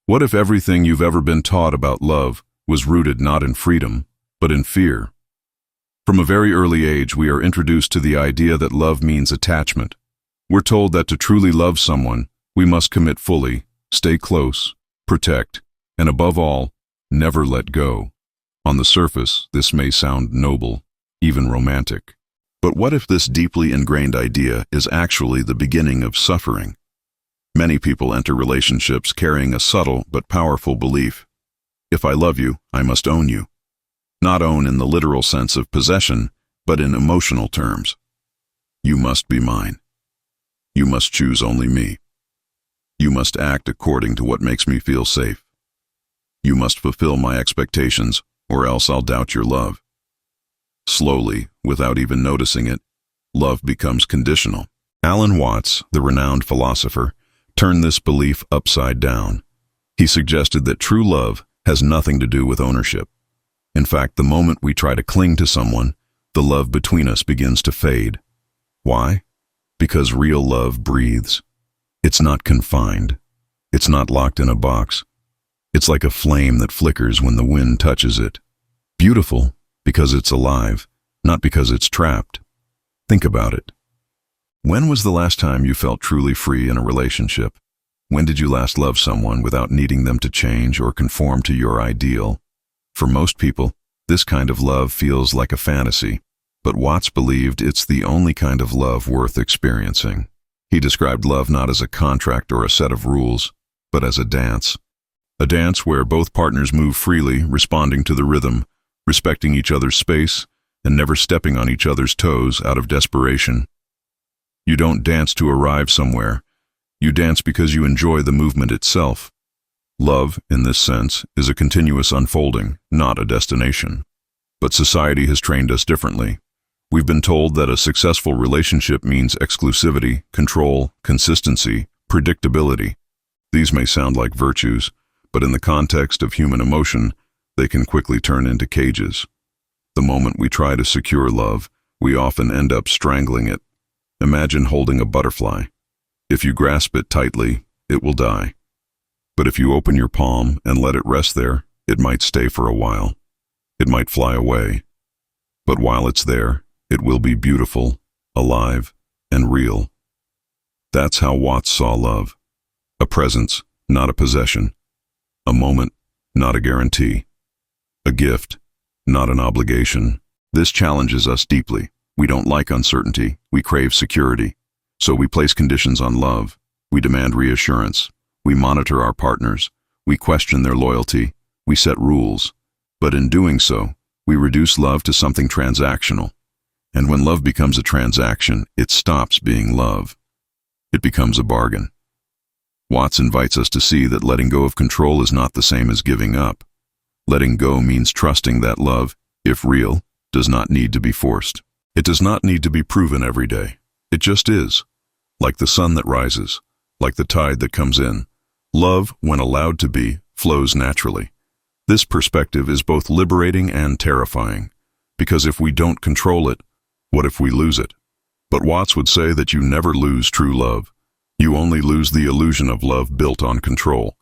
What if everything you've ever been taught about love was rooted not in freedom, but in fear? From a very early age, we are introduced to the idea that love means attachment. We're told that to truly love someone, we must commit fully, stay close, protect, and above all, never let go. On the surface, this may sound noble, even romantic. But what if this deeply ingrained idea is actually the beginning of suffering? Many people enter relationships carrying a subtle but powerful belief. If I love you, I must own you. Not own in the literal sense of possession, but in emotional terms. You must be mine. You must choose only me. You must act according to what makes me feel safe. You must fulfill my expectations, or else I'll doubt your love. Slowly, without even noticing it, love becomes conditional. Alan Watts, the renowned philosopher, turned this belief upside down. He suggested that true love has nothing to do with ownership. In fact, the moment we try to cling to someone, the love between us begins to fade. Why? Because real love breathes. It's not confined. It's not locked in a box. It's like a flame that flickers when the wind touches it. Beautiful because it's alive, not because it's trapped. Think about it. When was the last time you felt truly free in a relationship? When did you last love someone without needing them to change or conform to your ideal? For most people, this kind of love feels like a fantasy, but Watts believed it's the only kind of love worth experiencing. He described love not as a contract or a set of rules, but as a dance. A dance where both partners move freely, responding to the rhythm, respecting each other's space, and never stepping on each other's toes out of desperation. You don't dance to arrive somewhere. You dance because you enjoy the movement itself. Love, in this sense, is a continuous unfolding, not a destination. But society has trained us differently. We've been told that a successful relationship means exclusivity, control, consistency, predictability. These may sound like virtues, but in the context of human emotion, they can quickly turn into cages. The moment we try to secure love, we often end up strangling it. Imagine holding a butterfly. If you grasp it tightly, it will die. But if you open your palm and let it rest there, it might stay for a while. It might fly away. But while it's there, it will be beautiful, alive, and real. That's how Watts saw love. A presence, not a possession. A moment, not a guarantee. A gift, not an obligation. This challenges us deeply. We don't like uncertainty. We crave security. So we place conditions on love. We demand reassurance. We monitor our partners. We question their loyalty. We set rules. But in doing so, we reduce love to something transactional. And when love becomes a transaction, it stops being love. It becomes a bargain. Watts invites us to see that letting go of control is not the same as giving up. Letting go means trusting that love, if real, does not need to be forced. It does not need to be proven every day. It just is. Like the sun that rises, like the tide that comes in. Love, when allowed to be, flows naturally. This perspective is both liberating and terrifying, because if we don't control it, what if we lose it? But Watts would say that you never lose true love. You only lose the illusion of love built on control.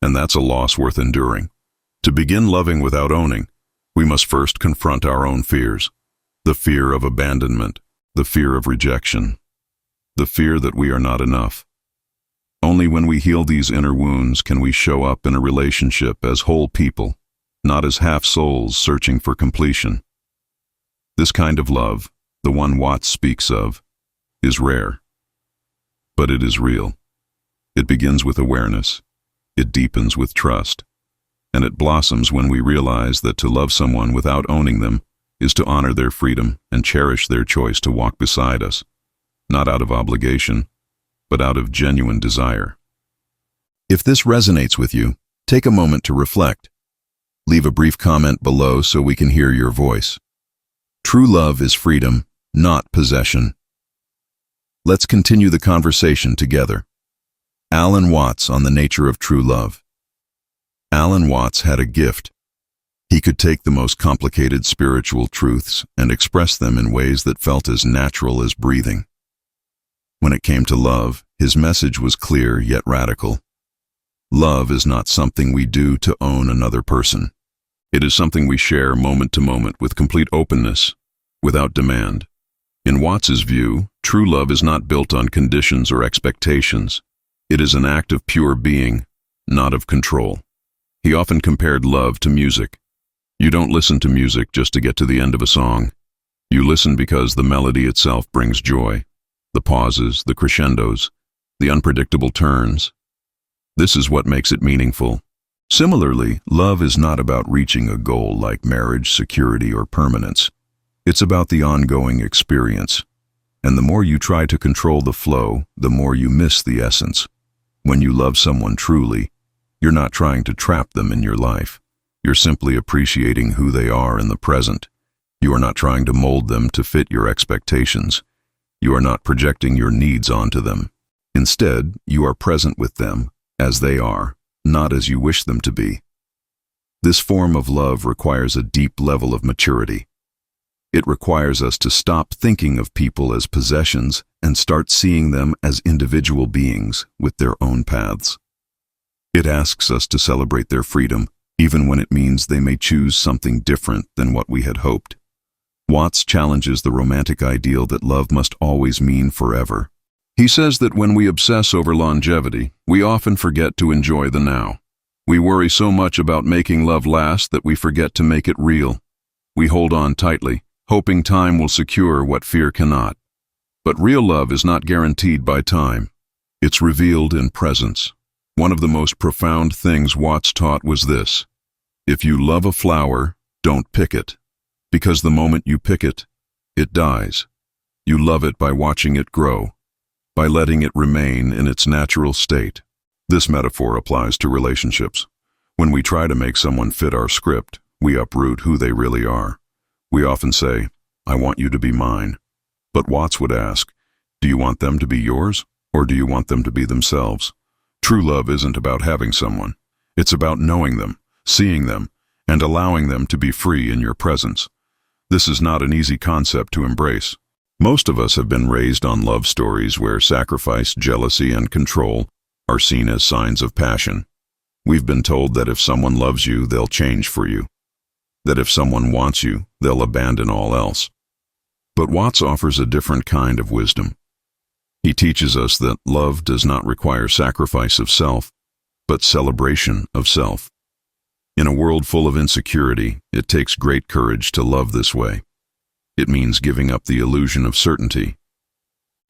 And that's a loss worth enduring. To begin loving without owning, we must first confront our own fears. The fear of abandonment, the fear of rejection, the fear that we are not enough. Only when we heal these inner wounds can we show up in a relationship as whole people, not as half-souls searching for completion. This kind of love, the one Watts speaks of, is rare. But it is real. It begins with awareness. It deepens with trust. And it blossoms when we realize that to love someone without owning them is to honor their freedom and cherish their choice to walk beside us, not out of obligation, but out of genuine desire. If this resonates with you, take a moment to reflect. Leave a brief comment below so we can hear your voice. True love is freedom, not possession. Let's continue the conversation together. Alan Watts on the nature of true love. Alan Watts had a gift. He could take the most complicated spiritual truths and express them in ways that felt as natural as breathing. When it came to love, his message was clear yet radical. Love is not something we do to own another person. It is something we share moment to moment with complete openness, without demand. In Watts's view, true love is not built on conditions or expectations. It is an act of pure being, not of control. He often compared love to music. You don't listen to music just to get to the end of a song. You listen because the melody itself brings joy. The pauses, the crescendos, the unpredictable turns. This is what makes it meaningful. Similarly, love is not about reaching a goal like marriage, security, or permanence. It's about the ongoing experience. And the more you try to control the flow, the more you miss the essence. When you love someone truly, you're not trying to trap them in your life. You're simply appreciating who they are in the present. You are not trying to mold them to fit your expectations. You are not projecting your needs onto them. Instead, you are present with them as they are, not as you wish them to be. This form of love requires a deep level of maturity. It requires us to stop thinking of people as possessions and start seeing them as individual beings with their own paths. It asks us to celebrate their freedom, even when it means they may choose something different than what we had hoped. Watts challenges the romantic ideal that love must always mean forever. He says that when we obsess over longevity, we often forget to enjoy the now. We worry so much about making love last that we forget to make it real. We hold on tightly, hoping time will secure what fear cannot. But real love is not guaranteed by time. It's revealed in presence. One of the most profound things Watts taught was this: if you love a flower, don't pick it, because the moment you pick it, it dies. You love it by watching it grow, by letting it remain in its natural state. This metaphor applies to relationships. When we try to make someone fit our script, we uproot who they really are. We often say, "I want you to be mine." But Watts would ask, do you want them to be yours, or do you want them to be themselves? True love isn't about having someone. It's about knowing them, seeing them, and allowing them to be free in your presence. This is not an easy concept to embrace. Most of us have been raised on love stories where sacrifice, jealousy, and control are seen as signs of passion. We've been told that if someone loves you, they'll change for you. That if someone wants you, they'll abandon all else. But Watts offers a different kind of wisdom. He teaches us that love does not require sacrifice of self, but celebration of self. In a world full of insecurity, it takes great courage to love this way. It means giving up the illusion of certainty.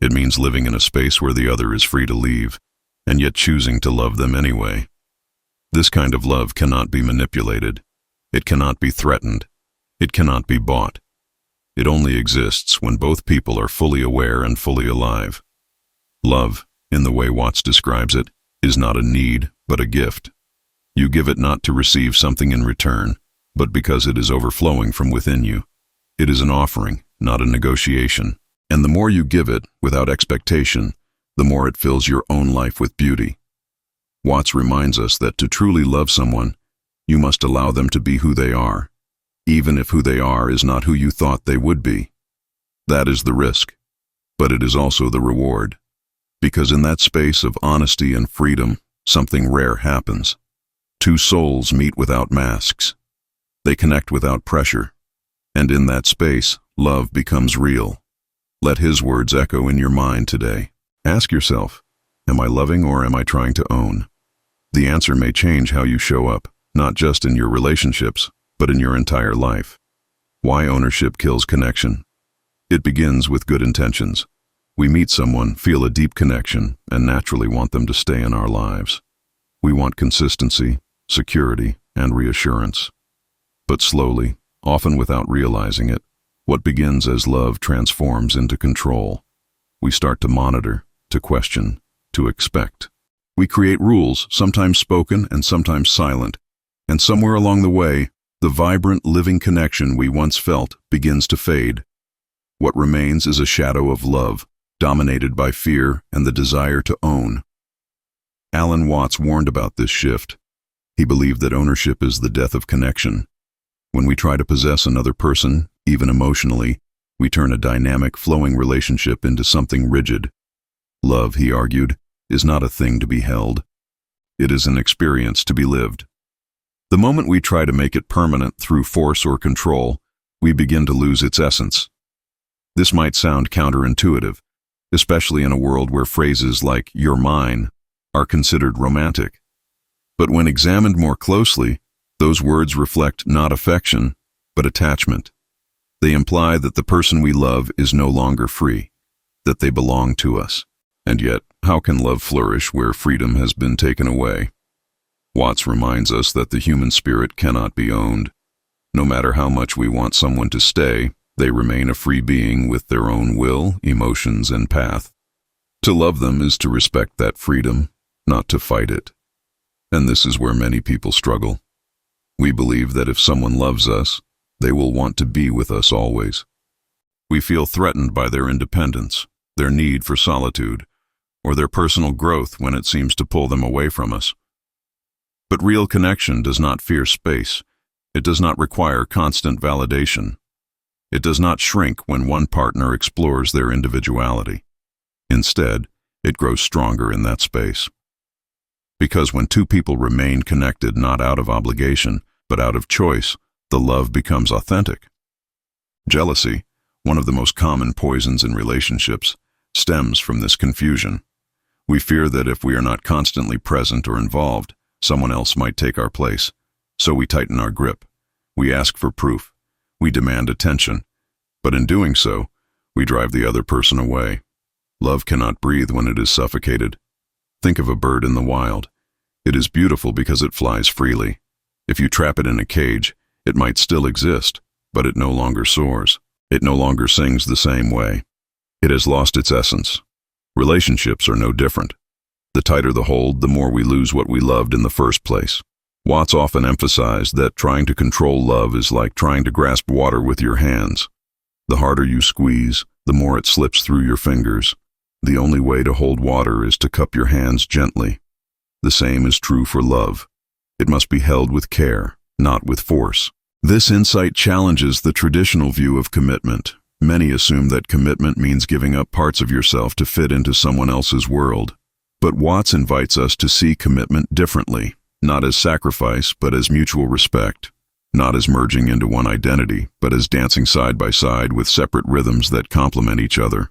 It means living in a space where the other is free to leave, and yet choosing to love them anyway. This kind of love cannot be manipulated. It cannot be threatened. It cannot be bought. It only exists when both people are fully aware and fully alive. Love, in the way Watts describes it, is not a need, but a gift. You give it not to receive something in return, but because it is overflowing from within you. It is an offering, not a negotiation. And the more you give it, without expectation, the more it fills your own life with beauty. Watts reminds us that to truly love someone, you must allow them to be who they are, even if who they are is not who you thought they would be. That is the risk, but it is also the reward. Because in that space of honesty and freedom, something rare happens. Two souls meet without masks. They connect without pressure. And in that space, love becomes real. Let his words echo in your mind today. Ask yourself, am I loving or am I trying to own? The answer may change how you show up, not just in your relationships, but in your entire life. Why ownership kills connection? It begins with good intentions. We meet someone, feel a deep connection, and naturally want them to stay in our lives. We want consistency, security, and reassurance. But slowly, often without realizing it, what begins as love transforms into control. We start to monitor, to question, to expect. We create rules, sometimes spoken and sometimes silent, and somewhere along the way, the vibrant, living connection we once felt begins to fade. What remains is a shadow of love, dominated by fear and the desire to own. Alan Watts warned about this shift. He believed that ownership is the death of connection. When we try to possess another person, even emotionally, we turn a dynamic, flowing relationship into something rigid. Love, he argued, is not a thing to be held. It is an experience to be lived. The moment we try to make it permanent through force or control, we begin to lose its essence. This might sound counterintuitive, especially in a world where phrases like "you're mine" are considered romantic. But when examined more closely, those words reflect not affection, but attachment. They imply that the person we love is no longer free, that they belong to us. And yet, how can love flourish where freedom has been taken away? Watts reminds us that the human spirit cannot be owned. No matter how much we want someone to stay, they remain a free being with their own will, emotions, and path. To love them is to respect that freedom, not to fight it. And this is where many people struggle. We believe that if someone loves us, they will want to be with us always. We feel threatened by their independence, their need for solitude, or their personal growth when it seems to pull them away from us. But real connection does not fear space. It does not require constant validation. It does not shrink when one partner explores their individuality. Instead, it grows stronger in that space. Because when two people remain connected not out of obligation, but out of choice, the love becomes authentic. Jealousy, one of the most common poisons in relationships, stems from this confusion. We fear that if we are not constantly present or involved, someone else might take our place. So we tighten our grip. We ask for proof. We demand attention. But in doing so, we drive the other person away. Love cannot breathe when it is suffocated. Think of a bird in the wild. It is beautiful because it flies freely. If you trap it in a cage, it might still exist, but it no longer soars. It no longer sings the same way. It has lost its essence. Relationships are no different. The tighter the hold, the more we lose what we loved in the first place. Watts often emphasized that trying to control love is like trying to grasp water with your hands. The harder you squeeze, the more it slips through your fingers. The only way to hold water is to cup your hands gently. The same is true for love. It must be held with care, not with force. This insight challenges the traditional view of commitment. Many assume that commitment means giving up parts of yourself to fit into someone else's world. But Watts invites us to see commitment differently, not as sacrifice, but as mutual respect. Not as merging into one identity, but as dancing side by side with separate rhythms that complement each other.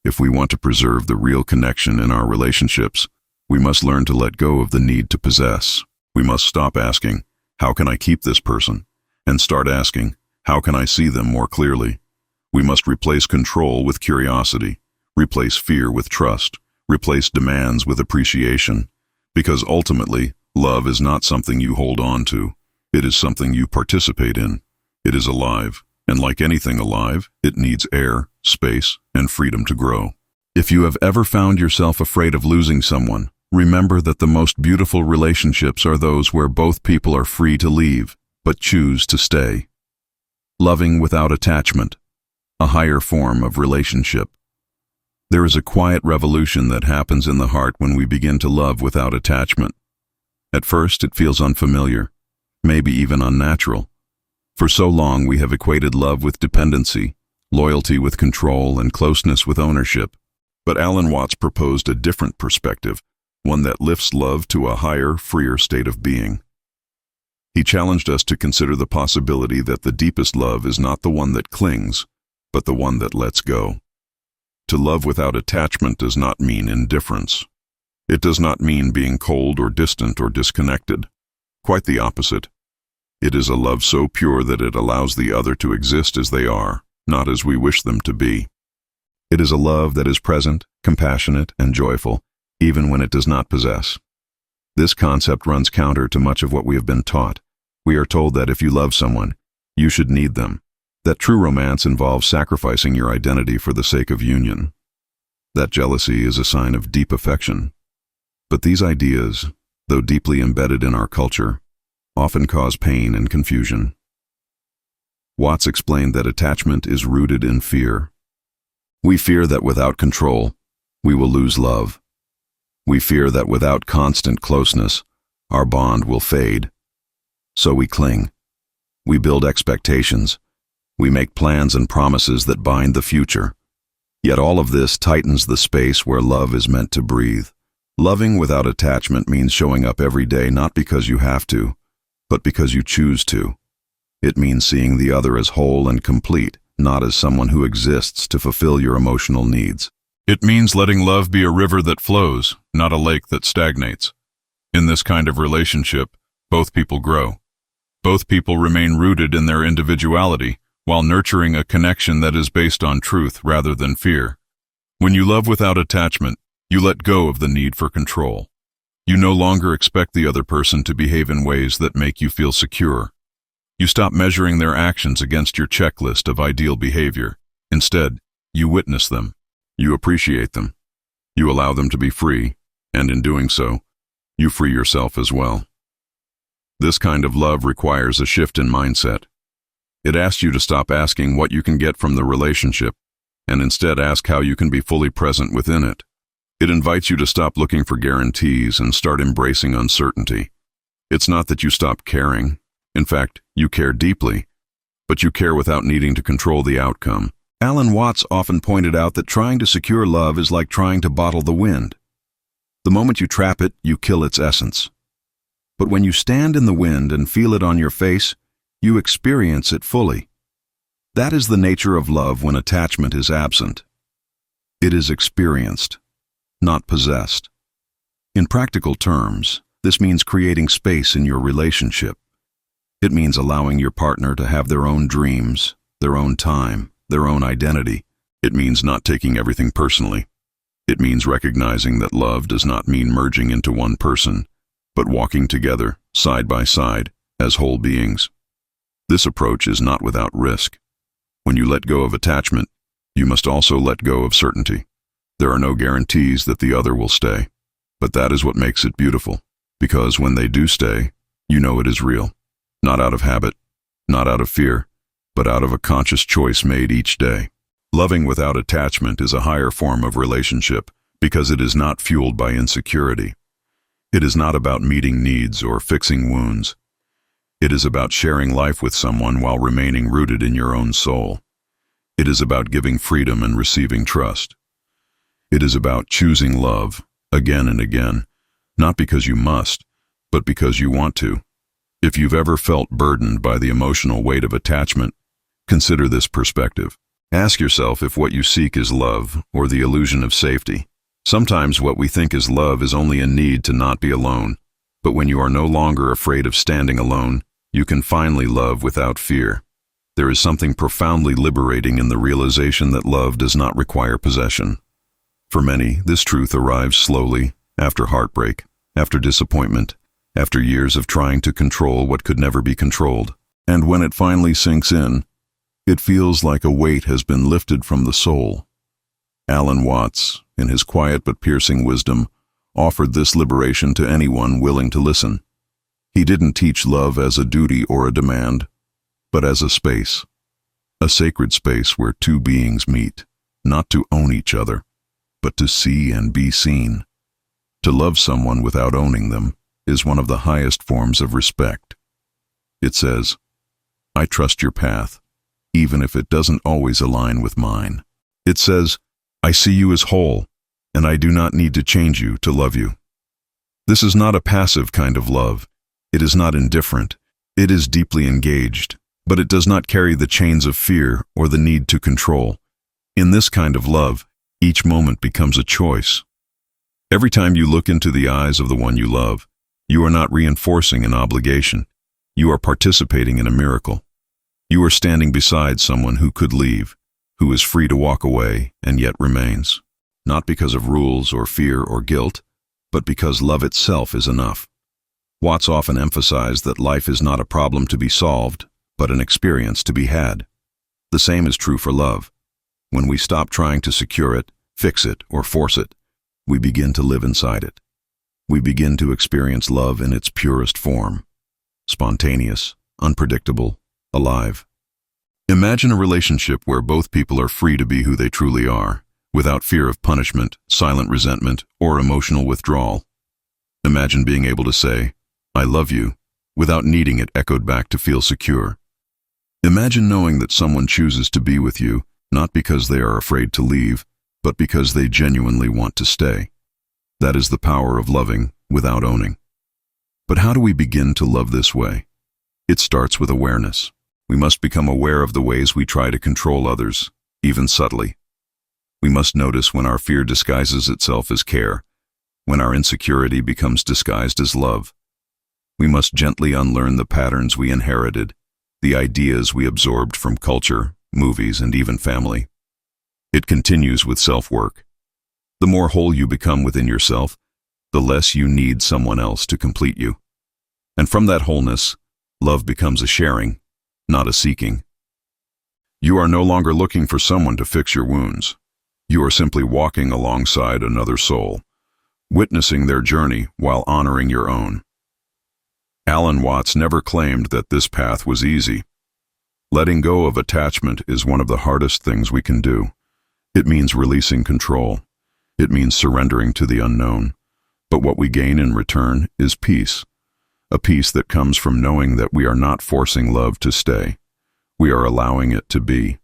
If we want to preserve the real connection in our relationships, we must learn to let go of the need to possess. We must stop asking, "How can I keep this person?" and start asking, "How can I see them more clearly?" We must replace control with curiosity, replace fear with trust, replace demands with appreciation, because ultimately, love is not something you hold on to. It is something you participate in. It is alive, and like anything alive, it needs air, space, and freedom to grow. If you have ever found yourself afraid of losing someone, remember that the most beautiful relationships are those where both people are free to leave, but choose to stay. Loving without attachment, a higher form of relationship. There is a quiet revolution that happens in the heart when we begin to love without attachment. At first, it feels unfamiliar, maybe even unnatural. For so long, we have equated love with dependency, loyalty with control, and closeness with ownership. But Alan Watts proposed a different perspective, one that lifts love to a higher, freer state of being. He challenged us to consider the possibility that the deepest love is not the one that clings, but the one that lets go. To love without attachment does not mean indifference. It does not mean being cold or distant or disconnected. Quite the opposite. It is a love so pure that it allows the other to exist as they are, not as we wish them to be. It is a love that is present, compassionate, and joyful, even when it does not possess. This concept runs counter to much of what we have been taught. We are told that if you love someone, you should need them. That true romance involves sacrificing your identity for the sake of union. That jealousy is a sign of deep affection. But these ideas, though deeply embedded in our culture, often cause pain and confusion. Watts explained that attachment is rooted in fear. We fear that without control, we will lose love. We fear that without constant closeness, our bond will fade. So we cling. We build expectations. We make plans and promises that bind the future. Yet all of this tightens the space where love is meant to breathe. Loving without attachment means showing up every day not because you have to, but because you choose to. It means seeing the other as whole and complete, not as someone who exists to fulfill your emotional needs. It means letting love be a river that flows, not a lake that stagnates. In this kind of relationship, both people grow. Both people remain rooted in their individuality, while nurturing a connection that is based on truth rather than fear. When you love without attachment, you let go of the need for control. You no longer expect the other person to behave in ways that make you feel secure. You stop measuring their actions against your checklist of ideal behavior. Instead, you witness them. You appreciate them. You allow them to be free, and in doing so, you free yourself as well. This kind of love requires a shift in mindset. It asks you to stop asking what you can get from the relationship, and instead ask how you can be fully present within it. It invites you to stop looking for guarantees and start embracing uncertainty. It's not that you stop caring. In fact, you care deeply, but you care without needing to control the outcome. Alan Watts often pointed out that trying to secure love is like trying to bottle the wind. The moment you trap it, you kill its essence. But when you stand in the wind and feel it on your face, you experience it fully. That is the nature of love when attachment is absent. It is experienced, not possessed. In practical terms, this means creating space in your relationship. It means allowing your partner to have their own dreams, their own time, their own identity. It means not taking everything personally. It means recognizing that love does not mean merging into one person, but walking together, side by side, as whole beings. This approach is not without risk. When you let go of attachment, you must also let go of certainty. There are no guarantees that the other will stay, but that is what makes it beautiful, because when they do stay, you know it is real. Not out of habit, not out of fear, but out of a conscious choice made each day. Loving without attachment is a higher form of relationship because it is not fueled by insecurity. It is not about meeting needs or fixing wounds. It is about sharing life with someone while remaining rooted in your own soul. It is about giving freedom and receiving trust. It is about choosing love again and again, not because you must, but because you want to. If you've ever felt burdened by the emotional weight of attachment, consider this perspective. Ask yourself if what you seek is love or the illusion of safety. Sometimes what we think is love is only a need to not be alone, but when you are no longer afraid of standing alone, you can finally love without fear. There is something profoundly liberating in the realization that love does not require possession. For many, this truth arrives slowly, after heartbreak, after disappointment, after years of trying to control what could never be controlled. And when it finally sinks in, it feels like a weight has been lifted from the soul. Alan Watts, in his quiet but piercing wisdom, offered this liberation to anyone willing to listen. He didn't teach love as a duty or a demand, but as a space, a sacred space where two beings meet, not to own each other, but to see and be seen. To love someone without owning them is one of the highest forms of respect. It says, "I trust your path, even if it doesn't always align with mine." It says, "I see you as whole, and I do not need to change you to love you." This is not a passive kind of love. It is not indifferent. It is deeply engaged, but it does not carry the chains of fear or the need to control. In this kind of love, each moment becomes a choice. Every time you look into the eyes of the one you love, you are not reinforcing an obligation. You are participating in a miracle. You are standing beside someone who could leave, who is free to walk away and yet remains. Not because of rules or fear or guilt, but because love itself is enough. Watts often emphasized that life is not a problem to be solved, but an experience to be had. The same is true for love. When we stop trying to secure it, fix it, or force it, we begin to live inside it. We begin to experience love in its purest form. Spontaneous, unpredictable, alive. Imagine a relationship where both people are free to be who they truly are, without fear of punishment, silent resentment, or emotional withdrawal. Imagine being able to say, "I love you," without needing it echoed back to feel secure. Imagine knowing that someone chooses to be with you, not because they are afraid to leave, but because they genuinely want to stay. That is the power of loving without owning. But how do we begin to love this way? It starts with awareness. We must become aware of the ways we try to control others, even subtly. We must notice when our fear disguises itself as care, when our insecurity becomes disguised as love. We must gently unlearn the patterns we inherited, the ideas we absorbed from culture, movies, and even family. It continues with self-work. The more whole you become within yourself, the less you need someone else to complete you. And from that wholeness, love becomes a sharing, not a seeking. You are no longer looking for someone to fix your wounds. You are simply walking alongside another soul, witnessing their journey while honoring your own. Alan Watts never claimed that this path was easy. Letting go of attachment is one of the hardest things we can do. It means releasing control. It means surrendering to the unknown. But what we gain in return is peace. A peace that comes from knowing that we are not forcing love to stay. We are allowing it to be.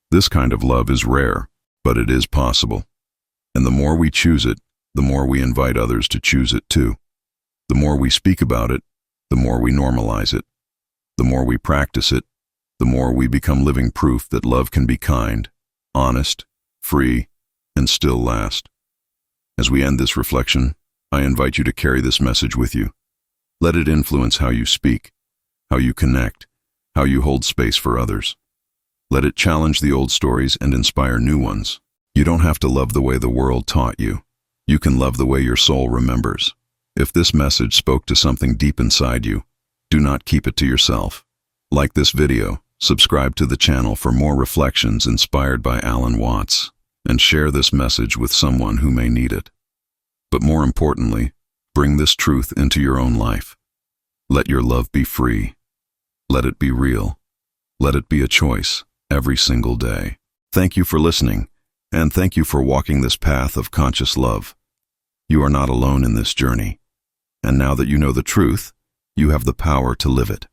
This kind of love is rare, but it is possible. And the more we choose it, the more we invite others to choose it too. The more we speak about it, the more we normalize it. The more we practice it, the more we become living proof that love can be kind, honest, free, and still last. As we end this reflection, I invite you to carry this message with you. Let it influence how you speak, how you connect, how you hold space for others. Let it challenge the old stories and inspire new ones. You don't have to love the way the world taught you. You can love the way your soul remembers. If this message spoke to something deep inside you, do not keep it to yourself. Like this video, subscribe to the channel for more reflections inspired by Alan Watts, and share this message with someone who may need it. But more importantly, bring this truth into your own life. Let your love be free. Let it be real. Let it be a choice every single day. Thank you for listening, and thank you for walking this path of conscious love. You are not alone in this journey. And now that you know the truth, you have the power to live it.